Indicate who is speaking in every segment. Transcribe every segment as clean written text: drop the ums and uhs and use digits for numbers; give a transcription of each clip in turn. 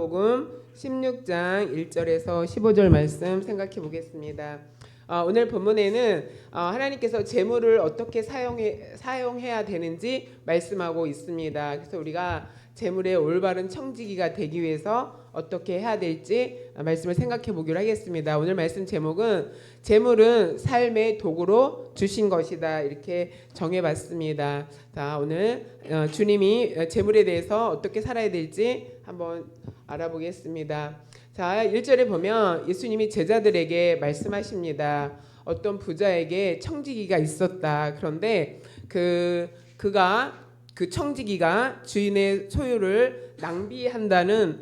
Speaker 1: 누가복음 16장 1절에서 15절 말씀 생각해 보겠습니다. 오늘 본문에는 하나님께서 재물을 어떻게 사용해야 되는지 말씀하고 있습니다. 그래서 우리가 재물의 올바른 청지기가 되기 위해서 어떻게 해야 될지 말씀을 생각해 보기로 하겠습니다. 오늘 말씀 제목은 재물은 삶의 도구로 주신 것이다, 이렇게 정해봤습니다. 자, 오늘 주님이 재물에 대해서 어떻게 살아야 될지 한번 알아보겠습니다. 자, 1절에 보면 예수님이 제자들에게 말씀하십니다. 어떤 부자에게 청지기가 있었다. 그런데 그가 그 청지기가 주인의 소유를 낭비한다는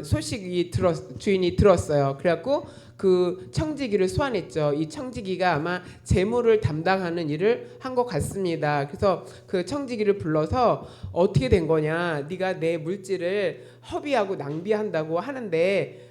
Speaker 1: 소식이 주인이 들었어요. 그래갖고 그 청지기를 소환했죠. 이 청지기가 아마 재물을 담당하는 일을 한 것 같습니다. 그래서 그 청지기를 불러서 어떻게 된 거냐? 네가 내 물질을 허비하고 낭비한다고 하는데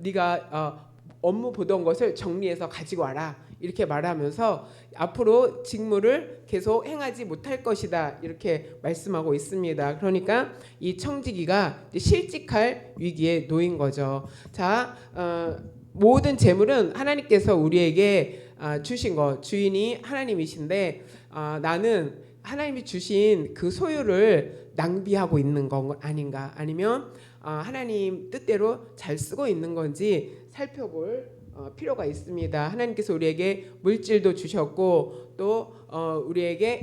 Speaker 1: 네가 업무 보던 것을 정리해서 가지고 와라, 이렇게 말하면서 앞으로 직무를 계속 행하지 못할 것이다, 이렇게 말씀하고 있습니다. 그러니까 이 청지기가 실직할 위기에 놓인 거죠. 자, 모든 재물은 하나님께서 우리에게 주신 것, 주인이 하나님이신데 나는 하나님이 주신 그 소유를 낭비하고 있는 건 아닌가, 아니면 하나님 뜻대로 잘 쓰고 있는 건지 살펴볼 필요가 있습니다. 하나님께서 우리에게 물질도 주셨고 또 우리에게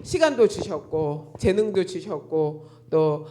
Speaker 1: 시간도 주셨고 재능도 주셨고 또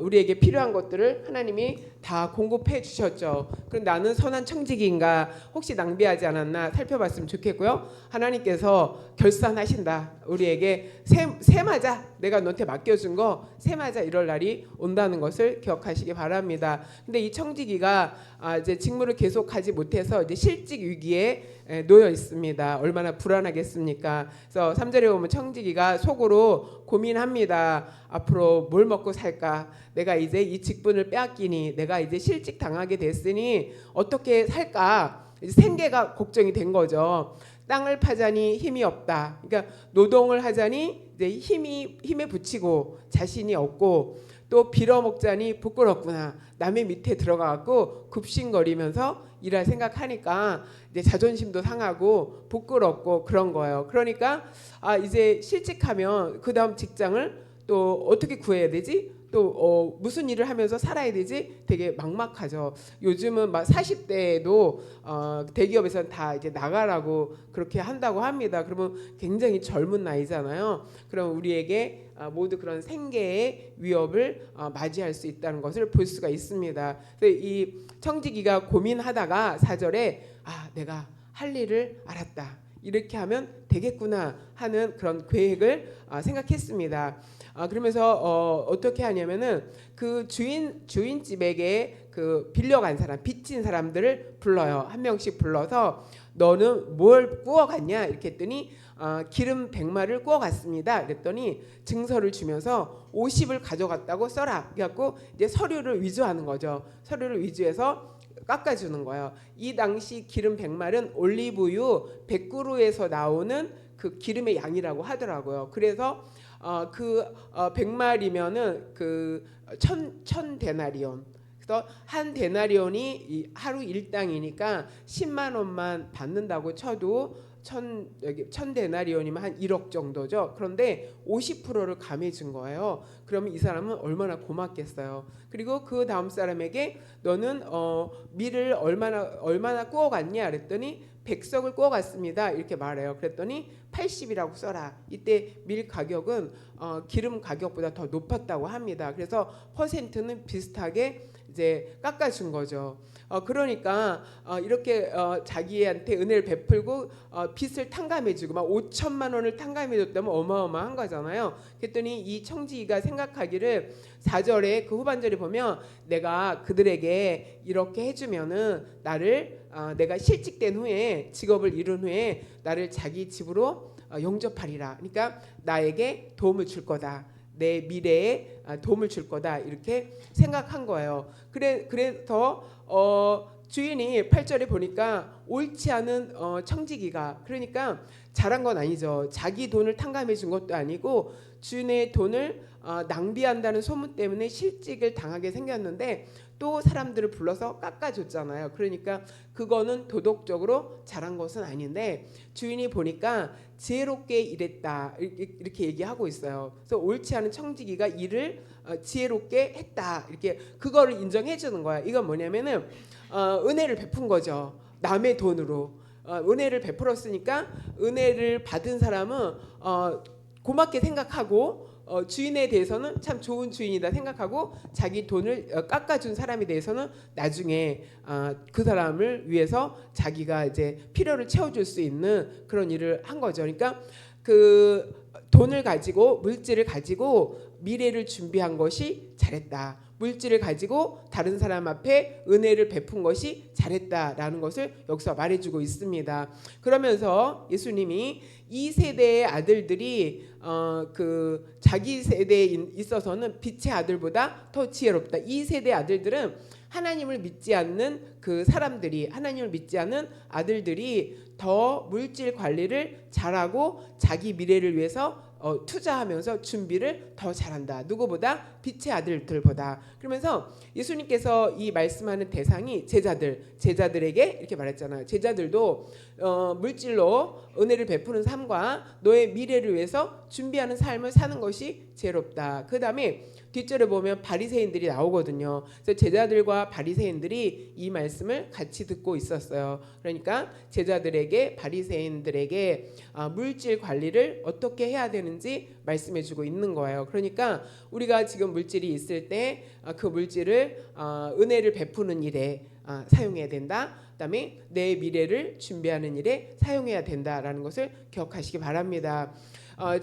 Speaker 1: 우리에게 필요한 것들을 하나님이 다 공급해 주셨죠. 그럼 나는 선한 청지기인가, 혹시 낭비하지 않았나 살펴봤으면 좋겠고요. 하나님께서 결산하신다. 우리에게 세마자, 내가 너한테 맡겨준 거 세마자, 이럴 날이 온다는 것을 기억하시기 바랍니다. 근데 이 청지기가 이제 직무를 계속하지 못해서 이제 실직 위기에 놓여 있습니다. 얼마나 불안하겠습니까? 그래서 3절에 보면 청지기가 속으로 고민합니다. 앞으로 뭘 먹고 살까? 내가 이제 이 직분을 빼앗기니, 내가 이제 실직 당하게 됐으니 어떻게 살까? 이제 생계가 걱정이 된 거죠. 땅을 파자니 힘이 없다. 그러니까 노동을 하자니 이제 힘에 부치고 자신이 없고, 또 빌어먹자니 부끄럽구나. 남의 밑에 들어가갖고 굽신거리면서 일할 생각하니까 이제 자존심도 상하고 부끄럽고 그런 거예요. 그러니까 이제 실직하면 그 다음 직장을 또 어떻게 구해야 되지? 또 무슨 일을 하면서 살아야 되지? 되게 막막하죠. 요즘은 막 40대에도 대기업에서는 다 이제 나가라고 그렇게 한다고 합니다. 그러면 굉장히 젊은 나이잖아요. 그럼 우리에게 모두 그런 생계의 위협을 맞이할 수 있다는 것을 볼 수가 있습니다. 그래서 이 청지기가 고민하다가 4절에 내가 할 일을 알았다, 이렇게 하면 되겠구나 하는 그런 계획을 생각했습니다. 그러면서 어떻게 하냐면은 그 주인집에게 그 빌려간 사람, 빚진 사람들을 불러요. 한 명씩 불러서 너는 뭘 구워갔냐, 이렇게 했더니 기름 100마를 구워갔습니다. 그랬더니 증서를 주면서 50을 가져갔다고 써라. 그래갖고 이제 서류를 위조하는 거죠. 서류를 위조해서 깎아주는 거예요. 이 당시 기름 100말은 올리브유 100그루에서 나오는 그 기름의 양이라고 하더라고요. 그래서 그 100말이면은 그 1000데나리온. 그래서 한 데나리온이 하루 일당이니까 10만 원만 받는다고 쳐도 1000데나리온이면 한 1억 정도죠. 그런데 50%를 감해준 거예요. 그러면 이 사람은 얼마나 고맙겠어요. 그리고 그 다음 사람에게 너는 밀을 얼마나 구워갔냐 그랬더니 100석을 구워갔습니다, 이렇게 말해요. 그랬더니 80이라고 써라. 이때 밀 가격은 기름 가격보다 더 높았다고 합니다. 그래서 퍼센트는 비슷하게 이제 깎아준 거죠. 그러니까 이렇게 자기한테 은혜를 베풀고 빚을 탕감해주고 막 5천만 원을 탕감해줬다면 어마어마한 거잖아요. 그랬더니 이 청지기가 생각하기를 4절에 그 후반절에 보면 내가 그들에게 이렇게 해주면은 내가 실직된 후에, 직업을 잃은 후에 나를 자기 집으로 영접하리라. 그러니까 나에게 도움을 줄 거다, 내 미래에 도움을 줄 거다, 이렇게 생각한 거예요. 그래서 주인이 8절에 보니까 옳지 않은 청지기가, 그러니까 잘한 건 아니죠. 자기 돈을 탕감해 준 것도 아니고 주인의 돈을 낭비한다는 소문 때문에 실직을 당하게 생겼는데 또 사람들을 불러서 깎아줬잖아요. 그러니까 그거는 도덕적으로 잘한 것은 아닌데 주인이 보니까 지혜롭게 일했다 이렇게 얘기하고 있어요. 그래서 옳지 않은 청지기가 일을 지혜롭게 했다 이렇게 그거를 인정해 주는 거야. 이건 뭐냐면은 은혜를 베푼 거죠. 남의 돈으로 은혜를 베풀었으니까 은혜를 받은 사람은 고맙게 생각하고 주인에 대해서는 참 좋은 주인이다 생각하고 자기 돈을 깎아준 사람에 대해서는 나중에 그 사람을 위해서 자기가 이제 필요를 채워줄 수 있는 그런 일을 한 거죠. 그러니까 그 돈을 가지고 물질을 가지고 미래를 준비한 것이 잘했다. 물질을 가지고 다른 사람 앞에 은혜를 베푼 것이 잘했다라는 것을 여기서 말해주고 있습니다. 그러면서 예수님이 이 세대의 아들들이 그 자기 세대에 있어서는 빛의 아들보다 더 지혜롭다. 이 세대 아들들은 하나님을 믿지 않는 그 사람들이 하나님을 믿지 않는 아들들이 더 물질 관리를 잘하고 자기 미래를 위해서 투자하면서 준비를 더 잘한다. 누구보다 빛의 아들들보다. 그러면서 예수님께서 이 말씀하는 대상이 제자들에게 이렇게 말했잖아요. 제자들도 물질로 은혜를 베푸는 삶과 너의 미래를 위해서 준비하는 삶을 사는 것이 지혜롭다. 그 다음에 뒷절에 보면 바리새인들이 나오거든요. 그래서 제자들과 바리새인들이 이 말씀을 같이 듣고 있었어요. 그러니까 제자들에게 바리새인들에게 물질 관리를 어떻게 해야 되는지 말씀해주고 있는 거예요. 그러니까 우리가 지금 물질이 있을 때 그 물질을 은혜를 베푸는 일에 사용해야 된다. 그다음에 내 미래를 준비하는 일에 사용해야 된다라는 것을 기억하시기 바랍니다.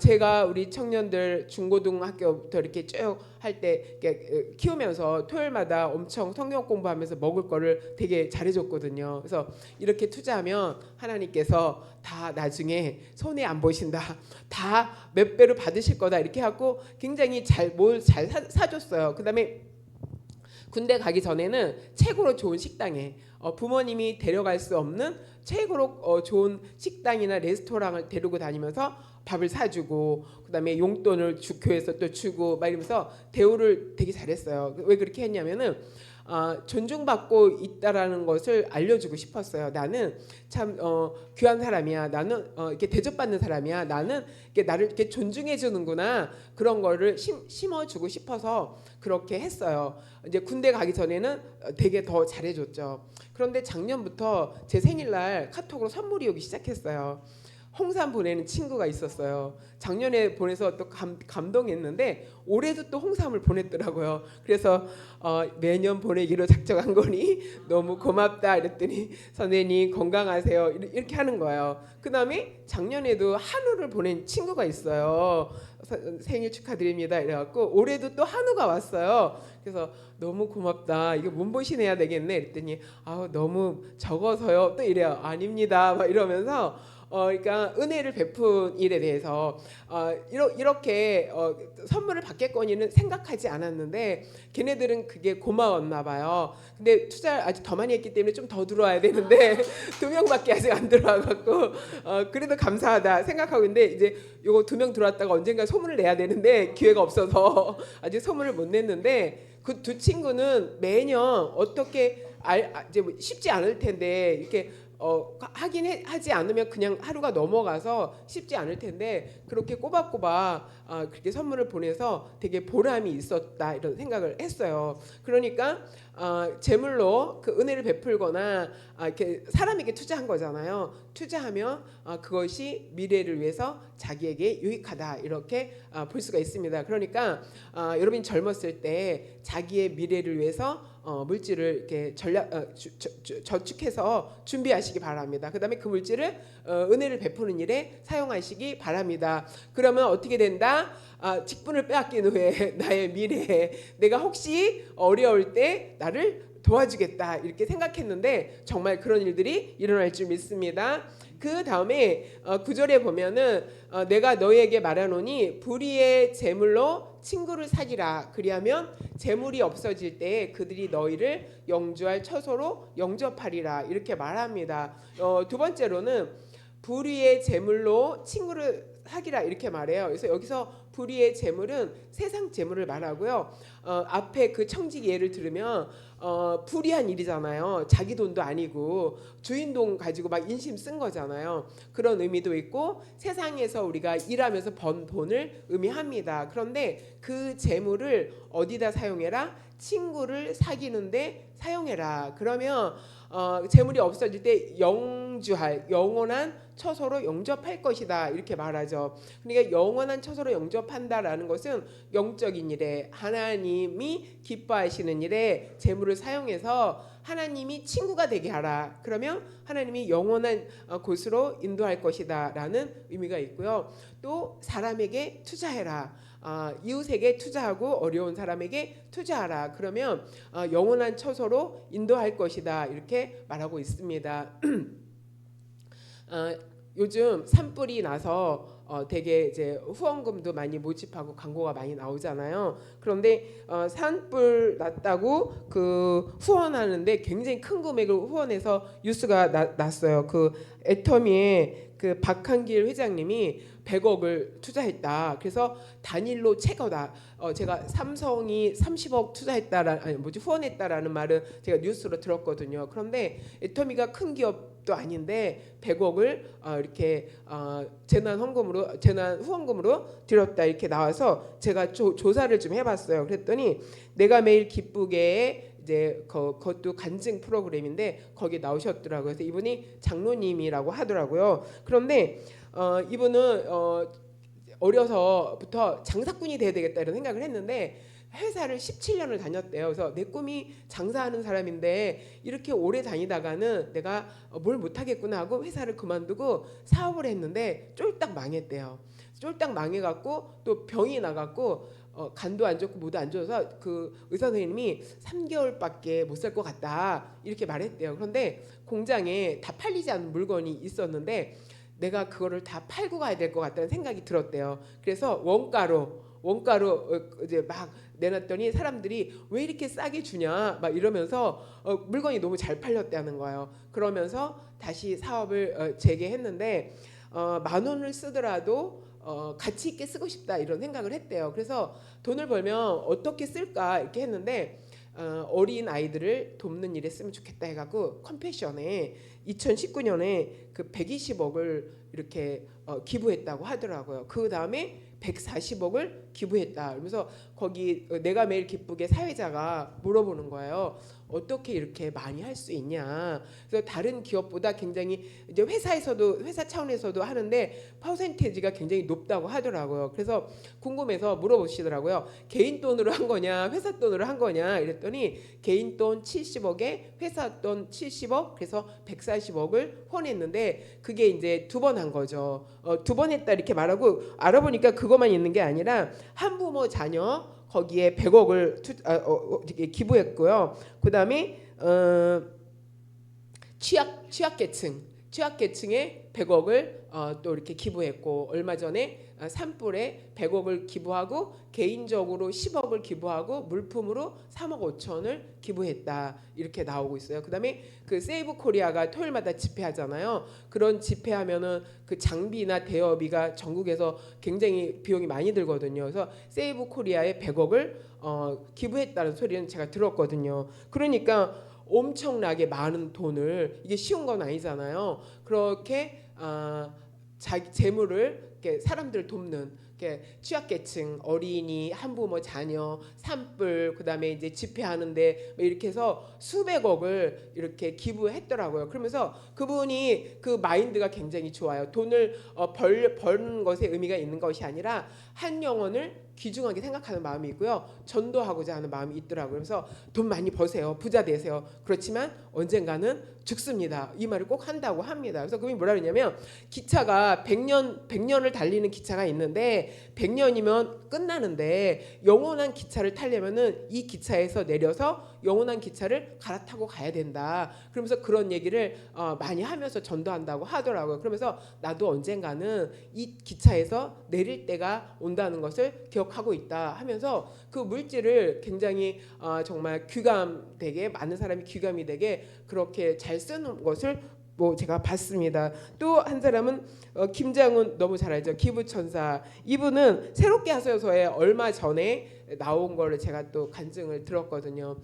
Speaker 1: 제가 우리 청년들 중고등학교부터 이렇게 쭉 할 때 키우면서 토요일마다 엄청 성경 공부하면서 먹을 거를 되게 잘해줬거든요. 그래서 이렇게 투자하면 하나님께서 다 나중에 손해 안 보신다, 다 몇 배로 받으실 거다 이렇게 하고 굉장히 뭘 잘 사줬어요. 그다음에 군대 가기 전에는 최고로 좋은 식당에 부모님이 데려갈 수 없는 최고로 좋은 식당이나 레스토랑을 데리고 다니면서 밥을 사주고 그다음에 용돈을 교회에서 또 주고 막 이러면서 대우를 되게 잘했어요. 왜 그렇게 했냐면은 존중받고 있다라는 것을 알려주고 싶었어요. 나는 참 귀한 사람이야. 나는 이렇게 대접받는 사람이야. 나는 이렇게 나를 이렇게 존중해 주는구나. 그런 거를 심어주고 싶어서 그렇게 했어요. 이제 군대 가기 전에는 되게 더 잘해줬죠. 그런데 작년부터 제 생일날 카톡으로 선물이 오기 시작했어요. 홍삼 보내는 친구가 있었어요. 작년에 보내서 또 감동했는데 올해도 또 홍삼을 보냈더라고요. 그래서 매년 보내기로 작정한 거니 너무 고맙다 이랬더니 선생님 건강하세요 이렇게 하는 거예요. 그 다음에 작년에도 한우를 보낸 친구가 있어요. 생일 축하드립니다 이래갖고 올해도 또 한우가 왔어요. 그래서 너무 고맙다. 이거 문보신 해야 되겠네 이랬더니 너무 적어서요 또 이래요. 아닙니다 막 이러면서 그러니까 은혜를 베푼 일에 대해서 이렇게 선물을 받겠거니는 생각하지 않았는데 걔네들은 그게 고마웠나 봐요. 근데 투자를 아직 더 많이 했기 때문에 좀 더 들어와야 되는데 2명밖에 아직 안 들어와갖고 그래도 감사하다 생각하고 있는데 이제 요거 2명 들어왔다가 언젠가 소문을 내야 되는데 기회가 없어서 아직 소문을 못 냈는데 그 두 친구는 매년 어떻게 이제 쉽지 않을 텐데 이렇게 하지 않으면 그냥 하루가 넘어가서 쉽지 않을 텐데 그렇게 꼬박꼬박 그렇게 선물을 보내서 되게 보람이 있었다 이런 생각을 했어요. 그러니까 재물로 그 은혜를 베풀거나 이렇게 사람에게 투자한 거잖아요. 투자하면 그것이 미래를 위해서 자기에게 유익하다 이렇게 볼 수가 있습니다. 그러니까 여러분이 젊었을 때 자기의 미래를 위해서 물질을 이렇게 저축해서 준비하시기 바랍니다. 그다음에 그 물질을 은혜를 베푸는 일에 사용하시기 바랍니다. 그러면 어떻게 된다? 직분을 빼앗긴 후에 나의 미래에 내가 혹시 어려울 때 나를 도와주겠다 이렇게 생각했는데 정말 그런 일들이 일어날 줄 믿습니다. 그 다음에 9절에 보면은 내가 너희에게 말하노니 불의의 재물로 친구를 사귀라. 그리하면 재물이 없어질 때 그들이 너희를 영주할 처소로 영접하리라 이렇게 말합니다. 두 번째로는 불의의 재물로 친구를 사귀라 이렇게 말해요. 그래서 여기서 불의의 재물은 세상 재물을 말하고요. 앞에 그 청직 예를 들으면 불의한 일이잖아요. 자기 돈도 아니고 주인 돈 가지고 막 인심 쓴 거잖아요. 그런 의미도 있고 세상에서 우리가 일하면서 번 돈을 의미합니다. 그런데 그 재물을 어디다 사용해라? 친구를 사귀는데 사용해라. 그러면 재물이 없어질 때 영주할 영원한 처소로 영접할 것이다 이렇게 말하죠. 그러니까 영원한 처소로 영접한다라는 것은 영적인 일에 하나님이 기뻐하시는 일에 재물을 사용해서 하나님이 친구가 되게 하라. 그러면 하나님이 영원한 곳으로 인도할 것이다라는 의미가 있고요. 또 사람에게 투자해라. 이웃에게 투자하고 어려운 사람에게 투자하라. 그러면 영원한 처소로 인도할 것이다 이렇게 말하고 있습니다. 요즘 산불이 나서 되게 이제 후원금도 많이 모집하고 광고가 많이 나오잖아요. 그런데 산불 났다고 그 후원하는데 굉장히 큰 금액을 후원해서 뉴스가 났어요. 그 애터미의 그 박한길 회장님이 100억을 투자했다. 그래서 단일로 채거다. 제가 삼성이 30억 후원했다라는 말은 제가 뉴스로 들었거든요. 그런데 애터미가 큰 기업도 아닌데 100억을 이렇게 재난 후원금으로 드렸다 이렇게 나와서 제가 조사를 좀 해봤어요. 그랬더니 내가 매일 기쁘게 이제 그것도 간증 프로그램인데 거기 나오셨더라고요. 그래서 이분이 장로님이라고 하더라고요. 그런데 이분은 어려서부터 장사꾼이 돼야 되겠다 이런 생각을 했는데 회사를 17년을 다녔대요. 그래서 내 꿈이 장사하는 사람인데 이렇게 오래 다니다가는 내가 뭘 못하겠구나 하고 회사를 그만두고 사업을 했는데 쫄딱 망했대요. 쫄딱 망해갖고 또 병이 나갖고 간도 안 좋고 뭐도 안 좋아서 그 의사 선생님이 3개월밖에 못 살 것 같다 이렇게 말했대요. 그런데 공장에 다 팔리지 않은 물건이 있었는데 내가 그거를 다 팔고 가야 될 것 같다는 생각이 들었대요. 그래서 원가로 이제 막 내놨더니 사람들이 왜 이렇게 싸게 주냐 막 이러면서 물건이 너무 잘 팔렸다는 거예요. 그러면서 다시 사업을 재개했는데 10,000원을 쓰더라도 가치 있게 쓰고 싶다 이런 생각을 했대요. 그래서 돈을 벌면 어떻게 쓸까 이렇게 했는데 어린 아이들을 돕는 일에 쓰면 좋겠다 해갖고 컴패션에 2019년에 그 120억을 이렇게 기부했다고 하더라고요. 그 다음에 140억을 기부했다. 그러면서 거기 내가 매일 기쁘게 사회자가 물어보는 거예요. 어떻게 이렇게 많이 할 수 있냐. 그래서 다른 기업보다 굉장히 이제 회사 차원에서도 하는데 퍼센테이지가 굉장히 높다고 하더라고요. 그래서 궁금해서 물어보시더라고요. 개인 돈으로 한 거냐, 회사 돈으로 한 거냐 이랬더니 개인 돈 70억에 회사 돈 70억, 그래서 140억을 후원했는데 그게 이제 2번 한 거죠. 2번 했다 이렇게 말하고 알아보니까 그것만 있는 게 아니라 한부모 자녀 거기에 100억을 기부했고요. 그다음에 취약계층에 100억을 또 이렇게 기부했고 얼마 전에 산불에 100억을 기부하고 개인적으로 10억을 기부하고 물품으로 3억 5천을 기부했다 이렇게 나오고 있어요. 그다음에 그 세이브 코리아가 토요일마다 집회하잖아요. 그런 집회하면은 그 장비나 대여비가 전국에서 굉장히 비용이 많이 들거든요. 그래서 세이브 코리아에 100억을 기부했다는 소리는 제가 들었거든요. 그러니까 엄청나게 많은 돈을 이게 쉬운 건 아니잖아요. 그렇게 자기 재물을 이렇게 사람들을 돕는 이렇게 취약계층, 어린이, 한부모 자녀, 산불, 그다음에 이제 집회하는데 이렇게 해서 수백억을 이렇게 기부했더라고요. 그러면서 그분이 그 마인드가 굉장히 좋아요. 돈을 버는 것에 의미가 있는 것이 아니라 한 영혼을 귀중하게 생각하는 마음이 있고요. 전도하고자 하는 마음이 있더라고요. 그래서 돈 많이 버세요. 부자 되세요. 그렇지만 언젠가는 죽습니다. 이 말을 꼭 한다고 합니다. 그래서 그분이 뭐라 그러냐면 기차가 100년을 달리는 기차가 있는데 100년이면 끝나는데 영원한 기차를 타려면은 이 기차에서 내려서 영원한 기차를 갈아타고 가야 된다. 그러면서 그런 얘기를 많이 하면서 전도한다고 하더라고요. 그러면서 나도 언젠가는 이 기차에서 내릴 때가 온다는 것을 기억하고 있다 하면서 그 물질을 굉장히 정말 귀감되게 많은 사람이 귀감이 되게 그렇게 잘 쓰는 것을 뭐 제가 봤습니다. 또 한 사람은 김장훈 너무 잘 알죠. 기부천사. 이분은 새롭게 하소서에 얼마 전에 나온 거를 제가 또 간증을 들었거든요.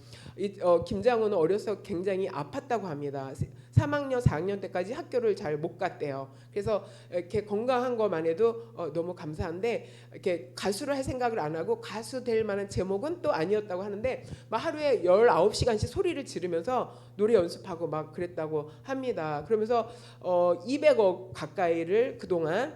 Speaker 1: 김장훈은 어려서 굉장히 아팠다고 합니다. 3학년, 4학년 때까지 학교를 잘 못 갔대요. 그래서 이렇게 건강한 것만 해도 너무 감사한데 이렇게 가수를 할 생각을 안 하고 가수 될 만한 제목은 또 아니었다고 하는데 막 하루에 19시간씩 소리를 지르면서 노래 연습하고 막 그랬다고 합니다. 그러면서 200억 가까이를 그동안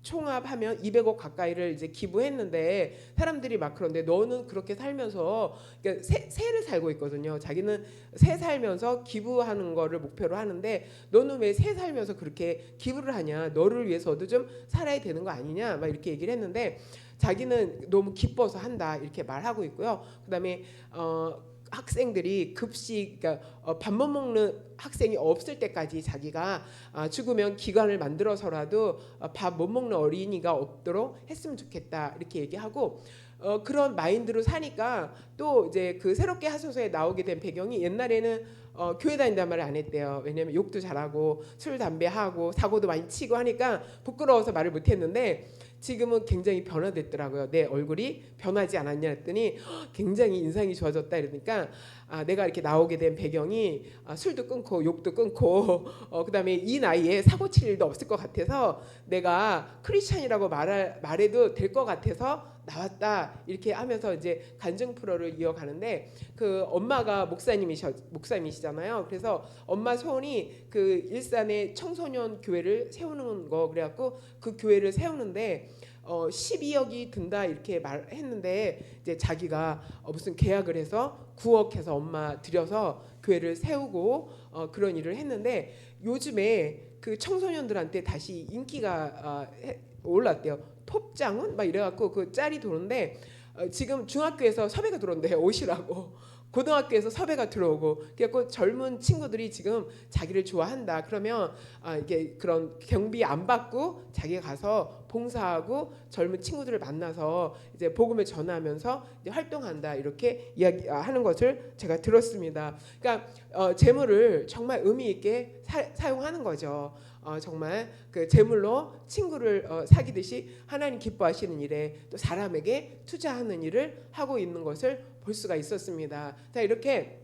Speaker 1: 총합하면 200억 가까이를 이제 기부했는데 사람들이 막 그런데 너는 그렇게 살면서 그러니까 새를 살고 있거든요. 자기는 새 살면서 기부하는 거를 목표로 하는데 너는 왜 새 살면서 그렇게 기부를 하냐? 너를 위해서도 좀 살아야 되는 거 아니냐? 막 이렇게 얘기를 했는데 자기는 너무 기뻐서 한다 이렇게 말하고 있고요. 그다음에 학생들이 급식 그러니까 밥 못 먹는 학생이 없을 때까지 자기가 죽으면 기관을 만들어서라도 밥 못 먹는 어린이가 없도록 했으면 좋겠다 이렇게 얘기하고 그런 마인드로 사니까 또 이제 그 새롭게 하소서에 나오게 된 배경이 옛날에는 교회 다닌다는 말을 안 했대요. 왜냐하면 욕도 잘하고 술 담배 하고 사고도 많이 치고 하니까 부끄러워서 말을 못했는데 지금은 굉장히 변화됐더라고요. 내 얼굴이 변하지 않았냐 했더니 굉장히 인상이 좋아졌다 이러니까 내가 이렇게 나오게 된 배경이 술도 끊고 욕도 끊고 그다음에 이 나이에 사고 칠 일도 없을 것 같아서 내가 크리스찬이라고 말해도 될 것 같아서 나왔다 이렇게 하면서 이제 간증 프로를 이어가는데 그 엄마가 목사님이시잖아요. 그래서 엄마 소원이 그 일산에 청소년 교회를 세우는 거 그래갖고 그 교회를 세우는데 12억이 든다 이렇게 말했는데 이제 자기가 무슨 계약을 해서 9억 해서 엄마 들여서 교회를 세우고 그런 일을 했는데 요즘에 그 청소년들한테 다시 인기가 올랐대요. 톱장은 막 이래갖고 그 짤이 도는데 지금 중학교에서 섭외가 들어온대요. 오시라고. 고등학교에서 섭외가 들어오고 그래갖고 젊은 친구들이 지금 자기를 좋아한다. 그러면 이게 그런 경비 안 받고 자기가 가서 봉사하고 젊은 친구들을 만나서 이제 복음을 전하면서 이제 활동한다 이렇게 이야기하는 것을 제가 들었습니다. 그러니까 재물을 정말 의미 있게 사용하는 거죠. 정말 그 재물로 친구를 사귀듯이 하나님 기뻐하시는 일에 또 사람에게 투자하는 일을 하고 있는 것을 볼 수가 있었습니다. 자 이렇게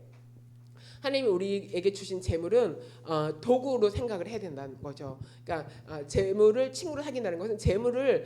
Speaker 1: 하나님이 우리에게 주신 재물은 도구로 생각을 해야 된다는 거죠. 그러니까 재물을 친구로 사귄다는 것은 재물을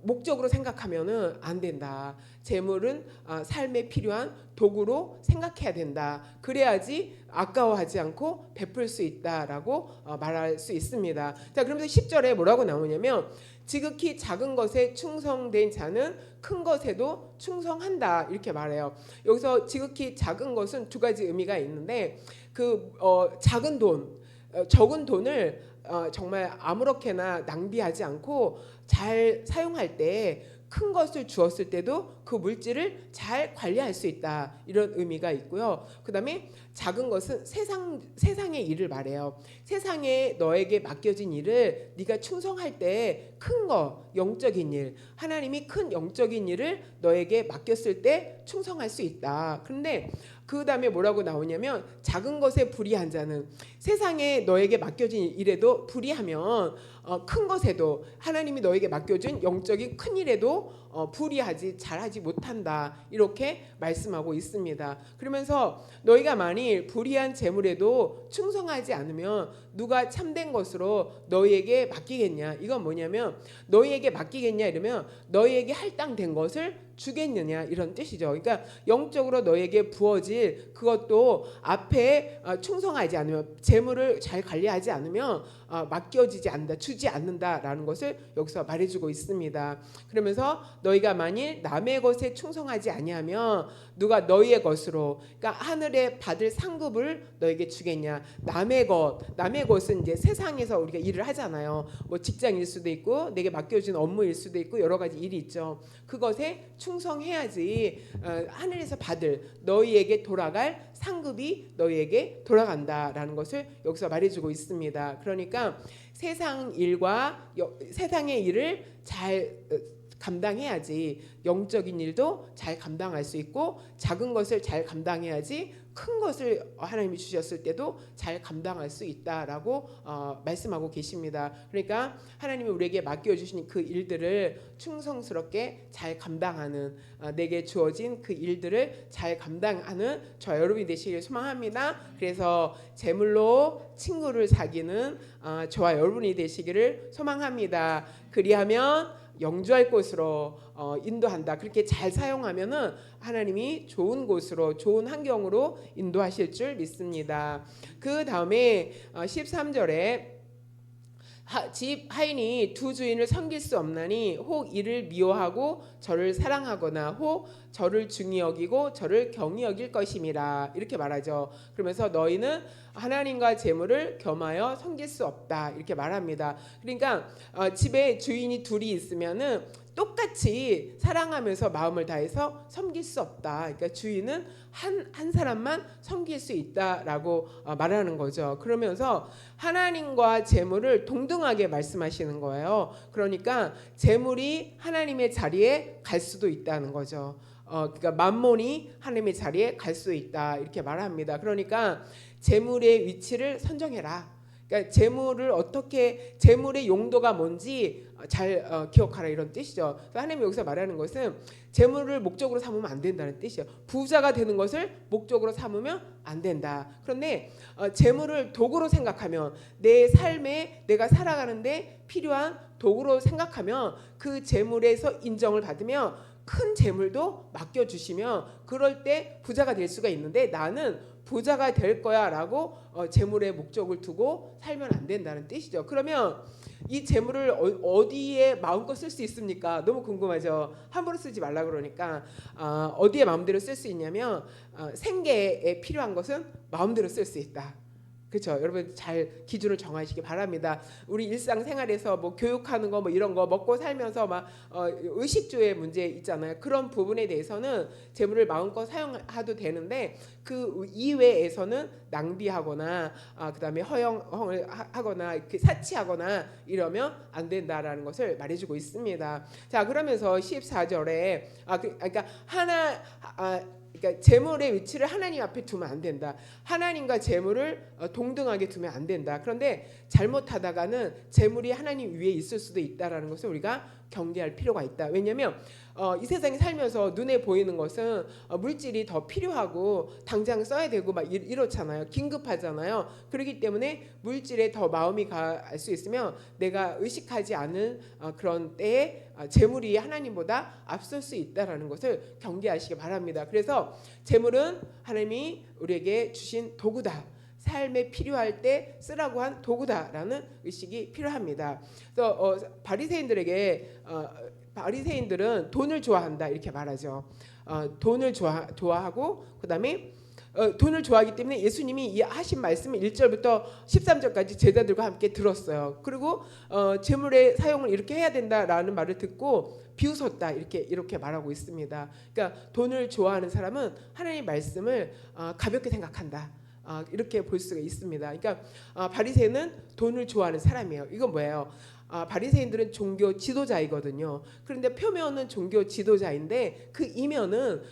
Speaker 1: 목적으로 생각하면은 안 된다. 재물은 삶에 필요한 도구로 생각해야 된다. 그래야지 아까워하지 않고 베풀 수 있다라고 말할 수 있습니다. 자 그러면서 10절에 뭐라고 나오냐면 지극히 작은 것에 충성된 자는 큰 것에도 충성한다 이렇게 말해요. 여기서 지극히 작은 것은 두 가지 의미가 있는데 그 작은 돈, 적은 돈을 정말 아무렇게나 낭비하지 않고 잘 사용할 때 큰 것을 주었을 때도 그 물질을 잘 관리할 수 있다 이런 의미가 있고요. 그다음에 작은 것은 세상의 일을 말해요. 세상에 너에게 맡겨진 일을 네가 충성할 때 큰 거 영적인 일 하나님이 큰 영적인 일을 너에게 맡겼을 때 충성할 수 있다. 그런데 그 다음에 뭐라고 나오냐면 작은 것에 불의한 자는 세상에 너에게 맡겨진 일에도 불의하면 큰 것에도 하나님이 너에게 맡겨준 영적인 큰 일에도 불의하지 잘하지 못한다 이렇게 말씀하고 있습니다. 그러면서 너희가 만일 불의한 재물에도 충성하지 않으면 누가 참된 것으로 너희에게 맡기겠냐. 이건 뭐냐면 너희에게 맡기겠냐 이러면 너희에게 할당된 것을 주겠느냐 이런 뜻이죠. 그러니까 영적으로 너에게 부어질 그것도 앞에 충성하지 않으면 재물을 잘 관리하지 않으면 맡겨지지 않는다, 주지 않는다라는 것을 여기서 말해주고 있습니다. 그러면서 너희가 만일 남의 것에 충성하지 아니하면 누가 너희의 것으로 그러니까 하늘에 받을 상급을 너에게 주겠냐. 남의 것은 이제 세상에서 우리가 일을 하잖아요. 뭐 직장일 수도 있고 내게 맡겨진 업무일 수도 있고 여러 가지 일이 있죠. 그것에 충성해야지 하늘에서 받을 너희에게 돌아갈 상급이 너희에게 돌아간다라는 것을 여기서 말해주고 있습니다. 그러니까 세상 일과 세상의 일을 잘 감당해야지 영적인 일도 잘 감당할 수 있고 작은 것을 잘 감당해야지 큰 것을 하나님이 주셨을 때도 잘 감당할 수 있다라고 말씀하고 계십니다. 그러니까 하나님이 우리에게 맡겨주신 그 일들을 충성스럽게 잘 감당하는 내게 주어진 그 일들을 잘 감당하는 저 여러분이 되시길 소망합니다. 그래서 재물로 친구를 사귀는 저와 여러분이 되시기를 소망합니다. 그리하면 영주할 곳으로 인도한다. 그렇게 잘 사용하면은 하나님이 좋은 곳으로 좋은 환경으로 인도하실 줄 믿습니다. 그 다음에 13절에 집 하인이 두 주인을 섬길 수 없나니 혹 이를 미워하고 저를 사랑하거나 혹 저를 중히 여기고 저를 경히 여길 것임이라 이렇게 말하죠. 그러면서 너희는 하나님과 재물을 겸하여 섬길 수 없다 이렇게 말합니다. 그러니까 집에 주인이 둘이 있으면은 똑같이 사랑하면서 마음을 다해서 섬길 수 없다. 그러니까 주인은 한 사람만 섬길 수 있다라고 말하는 거죠. 그러면서 하나님과 재물을 동등하게 말씀하시는 거예요. 그러니까 재물이 하나님의 자리에 갈 수도 있다는 거죠. 그러니까 만몬이 하나님의 자리에 갈 수 있다 이렇게 말합니다. 그러니까 재물의 위치를 선정해라. 그러니까 재물의 용도가 뭔지 잘 기억하라 이런 뜻이죠. 하나님 여기서 말하는 것은 재물을 목적으로 삼으면 안 된다는 뜻이에요. 부자가 되는 것을 목적으로 삼으면 안 된다. 그런데 재물을 도구로 생각하면 내 삶에 내가 살아가는데 필요한 도구로 생각하면 그 재물에서 인정을 받으면 큰 재물도 맡겨주시면 그럴 때 부자가 될 수가 있는데 나는 부자가 될 거야 라고 재물의 목적을 두고 살면 안 된다는 뜻이죠. 그러면 이 재물을 어디에 마음껏 쓸 수 있습니까? 너무 궁금하죠. 함부로 쓰지 말라 그러니까 어디에 마음대로 쓸 수 있냐면 생계에 필요한 것은 마음대로 쓸 수 있다. 그렇죠. 여러분 잘 기준을 정하시기 바랍니다. 우리 일상생활에서 뭐 교육하는 거 뭐 이런 거 먹고 살면서 막 의식주의 문제 있잖아요. 그런 부분에 대해서는 재물을 마음껏 사용해도 되는데 그 이외에서는 낭비하거나 그다음에 허용을 하거나 사치하거나 이러면 안 된다라는 것을 말해주고 있습니다. 자 그러면서 14절에 그러니까 그러니까 재물의 위치를 하나님 앞에 두면 안 된다. 하나님과 재물을 동등하게 두면 안 된다. 그런데 잘못하다가는 재물이 하나님 위에 있을 수도 있다라는 것을 우리가 경계할 필요가 있다. 왜냐하면 이 세상에 살면서 눈에 보이는 것은 물질이 더 필요하고 당장 써야 되고 막 이렇잖아요. 긴급하잖아요. 그렇기 때문에 물질에 더 마음이 갈 수 있으면 내가 의식하지 않은 그런 때에 재물이 하나님보다 앞설 수 있다라는 것을 경계하시기 바랍니다. 그래서 재물은 하나님이 우리에게 주신 도구다. 삶에 필요할 때 쓰라고 한 도구다라는 의식이 필요합니다. 그래서 바리새인들은 돈을 좋아한다 이렇게 말하죠. 돈을 좋아하고 그다음에 돈을 좋아하기 때문에 예수님이 이 하신 말씀을 1절부터 13절까지 제자들과 함께 들었어요. 그리고 재물의 사용을 이렇게 해야 된다라는 말을 듣고 비웃었다 이렇게 말하고 있습니다. 그러니까 돈을 좋아하는 사람은 하나님의 말씀을 가볍게 생각한다. 이렇게 볼 수가 있습니다. 그러니까 바리새인은 돈을 좋아하는 사람이에요. 이건 뭐예요? 바리새인들은 종교 지도자이거든요. 그런데 표면은 종교 지도자인데 그 이면은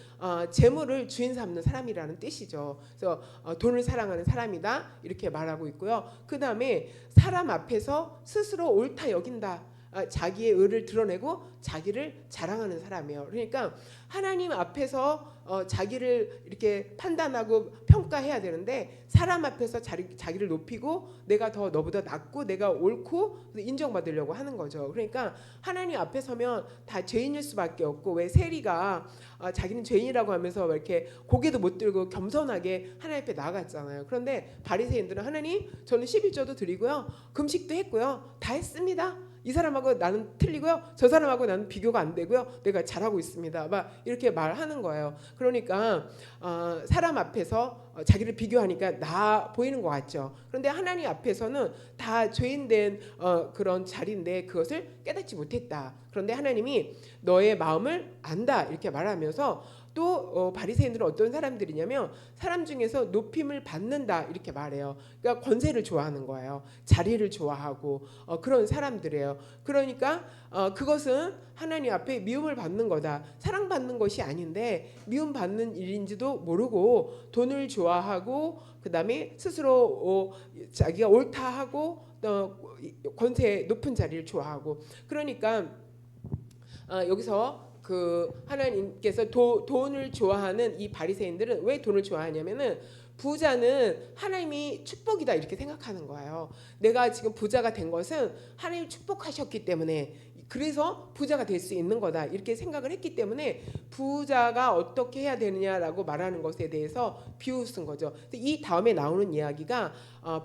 Speaker 1: 재물을 주인 삼는 사람이라는 뜻이죠. 그래서 돈을 사랑하는 사람이다 이렇게 말하고 있고요. 그 다음에 사람 앞에서 스스로 옳다 여긴다. 자기의 의를 드러내고 자기를 자랑하는 사람이에요. 그러니까 하나님 앞에서 자기를 이렇게 판단하고 평가해야 되는데 사람 앞에서 자기를 높이고 내가 더 너보다 낫고 내가 옳고 인정받으려고 하는 거죠. 그러니까 하나님 앞에 서면 다 죄인일 수밖에 없고 왜 세리가 자기는 죄인이라고 하면서 이렇게 고개도 못 들고 겸손하게 하나님 앞에 나아갔잖아요. 그런데 바리새인들은 하나님 저는 11조도 드리고요. 금식도 했고요. 다 했습니다. 이 사람하고 나는 틀리고요. 저 사람하고 나는 비교가 안 되고요. 내가 잘하고 있습니다. 막 이렇게 말하는 거예요. 그러니까 사람 앞에서 자기를 비교하니까 나 보이는 것 같죠. 그런데 하나님 앞에서는 다 죄인된 그런 자리인데 그것을 깨닫지 못했다. 그런데 하나님이 너의 마음을 안다 이렇게 말하면서 또 바리새인들은 어떤 사람들이냐면 사람 중에서 높임을 받는다 이렇게 말해요. 그러니까 권세를 좋아하는 거예요. 자리를 좋아하고 그런 사람들이에요. 그러니까 그것은 하나님 앞에 미움을 받는 거다. 사랑받는 것이 아닌데 미움받는 일인지도 모르고 돈을 좋아하고 그다음에 스스로 자기가 옳다 하고 권세 높은 자리를 좋아하고 그러니까 여기서 그 하나님께서 돈을 좋아하는 이 바리새인들은 왜 돈을 좋아하냐면은 부자는 하나님이 축복이다 이렇게 생각하는 거예요. 내가 지금 부자가 된 것은 하나님이 축복하셨기 때문에 그래서 부자가 될 수 있는 거다 이렇게 생각을 했기 때문에 부자가 어떻게 해야 되느냐라고 말하는 것에 대해서 비웃은 거죠. 이 다음에 나오는 이야기가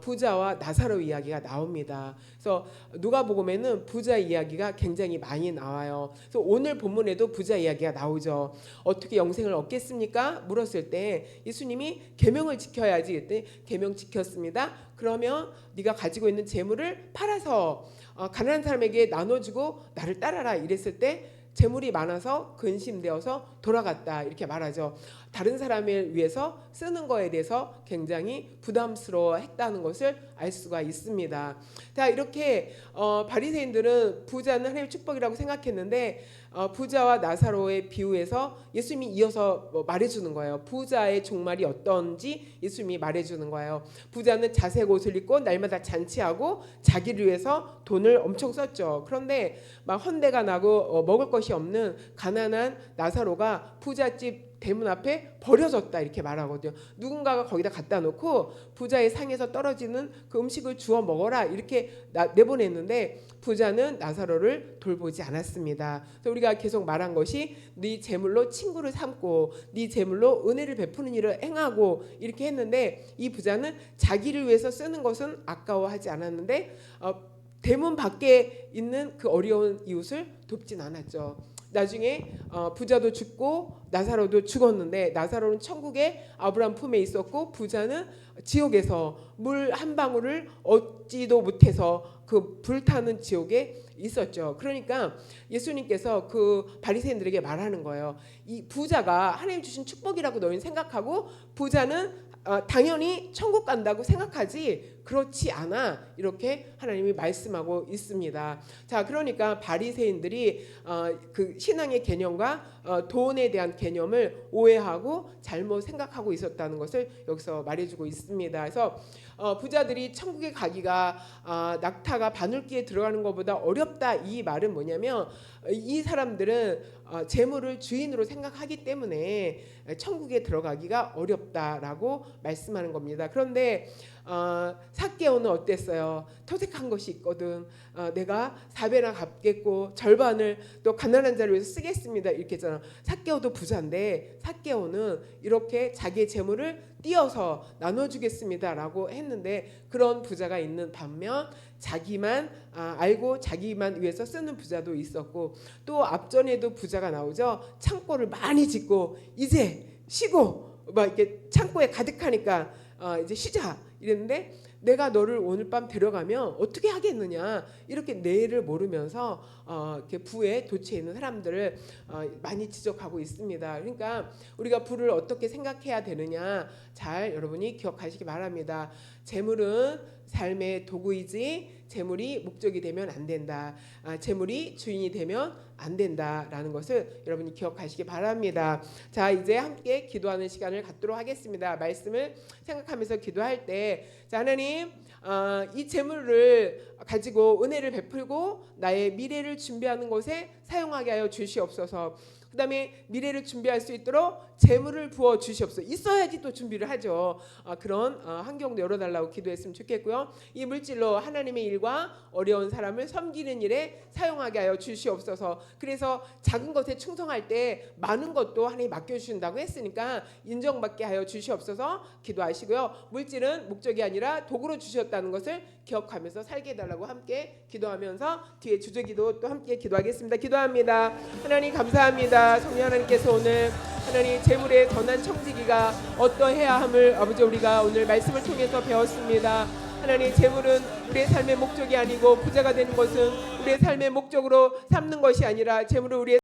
Speaker 1: 부자와 나사로 이야기가 나옵니다. 그래서 누가복음에는 부자 이야기가 굉장히 많이 나와요. 그래서 오늘 본문에도 부자 이야기가 나오죠. 어떻게 영생을 얻겠습니까? 물었을 때 예수님이 계명을 지켜야지 그랬더니 계명 지켰습니다. 그러면 네가 가지고 있는 재물을 팔아서 가난한 사람에게 나눠주고 나를 따라라 이랬을 때 재물이 많아서 근심되어서 돌아갔다 이렇게 말하죠. 다른 사람을 위해서 쓰는 거에 대해서 굉장히 부담스러워했다는 것을 알 수가 있습니다. 자 이렇게 바리새인들은 부자는 하나님의 축복이라고 생각했는데 부자와 나사로의 비유에서 예수님이 이어서 말해주는 거예요. 부자의 종말이 어떤지 예수님이 말해주는 거예요. 부자는 자색 옷을 입고 날마다 잔치하고 자기를 위해서 돈을 엄청 썼죠. 그런데 막 헌대가 나고 먹을 것이 없는 가난한 나사로가 부잣집 대문 앞에 버려졌다 이렇게 말하거든요. 누군가가 거기다 갖다 놓고 부자의 상에서 떨어지는 그 음식을 주워 먹어라 이렇게 내보냈는데 부자는 나사로를 돌보지 않았습니다. 그래서 우리가 계속 말한 것이 네 재물로 친구를 삼고 네 재물로 은혜를 베푸는 일을 행하고 이렇게 했는데 이 부자는 자기를 위해서 쓰는 것은 아까워하지 않았는데 대문 밖에 있는 그 어려운 이웃을 돕진 않았죠. 나중에 부자도 죽고 나사로도 죽었는데 나사로는 천국에 아브라함 품에 있었고 부자는 지옥에서 물 한 방울을 얻지도 못해서 그 불타는 지옥에 있었죠. 그러니까 예수님께서 그 바리새인들에게 말하는 거예요. 이 부자가 하나님 주신 축복이라고 너희는 생각하고 부자는 당연히 천국 간다고 생각하지 그렇지 않아 이렇게 하나님이 말씀하고 있습니다. 자 그러니까 바리새인들이 그 신앙의 개념과 돈에 대한 개념을 오해하고 잘못 생각하고 있었다는 것을 여기서 말해주고 있습니다. 그래서 부자들이 천국에 가기가 낙타가 바늘귀에 들어가는 것보다 어렵다 이 말은 뭐냐면 이 사람들은 재물을 주인으로 생각하기 때문에 천국에 들어가기가 어렵다라고 말씀하는 겁니다. 그런데 삭개오는 어땠어요? 토색한 것이 있거든. 내가 4배나 갚겠고 절반을 또 가난한 자를 위해서 쓰겠습니다. 이렇게 했잖아. 삭개오도 부자인데 삭개오는 이렇게 자기의 재물을 띄어서 나눠주겠습니다라고 했는데 그런 부자가 있는 반면 자기만 알고 자기만 위해서 쓰는 부자도 있었고 또 앞전에도 부자가 나오죠. 창고를 많이 짓고 이제 쉬고 막 이렇게 창고에 가득하니까 이제 쉬자 이랬는데 내가 너를 오늘 밤 데려가면 어떻게 하겠느냐 이렇게 내일을 모르면서 이렇게 부에 도취해 있는 사람들을 많이 지적하고 있습니다. 그러니까 우리가 부를 어떻게 생각해야 되느냐 잘 여러분이 기억하시기 바랍니다. 재물은 삶의 도구이지 재물이 목적이 되면 안 된다. 재물이 주인이 되면 안 된다라는 것을 여러분이 기억하시기 바랍니다. 자 이제 함께 기도하는 시간을 갖도록 하겠습니다. 말씀을 생각하면서 기도할 때 자 하나님 이 재물을 가지고 은혜를 베풀고 나의 미래를 준비하는 것에 사용하게 하여 주시옵소서. 그 다음에 미래를 준비할 수 있도록 재물을 부어 주시옵소서. 있어야지 또 준비를 하죠. 그런 환경도 열어달라고 기도했으면 좋겠고요. 이 물질로 하나님의 일과 어려운 사람을 섬기는 일에 사용하게 하여 주시옵소서. 그래서 작은 것에 충성할 때 많은 것도 하나님 맡겨주신다고 했으니까 인정받게 하여 주시옵소서 기도하시고요. 물질은 목적이 아니라 도구로 주셨다는 것을 기억하면서 살게 해달라고 함께 기도하면서 뒤에 주제기도 또 함께 기도하겠습니다. 기도합니다. 하나님 감사합니다. 성령 하나님께서 오늘 하나님 재물의 전환 청지기가 어떠해야 함을 아버지 우리가 오늘 말씀을 통해서 배웠습니다. 하나님 재물은 우리의 삶의 목적이 아니고 부자가 되는 것은 우리의 삶의 목적으로 삼는 것이 아니라 재물을 우리의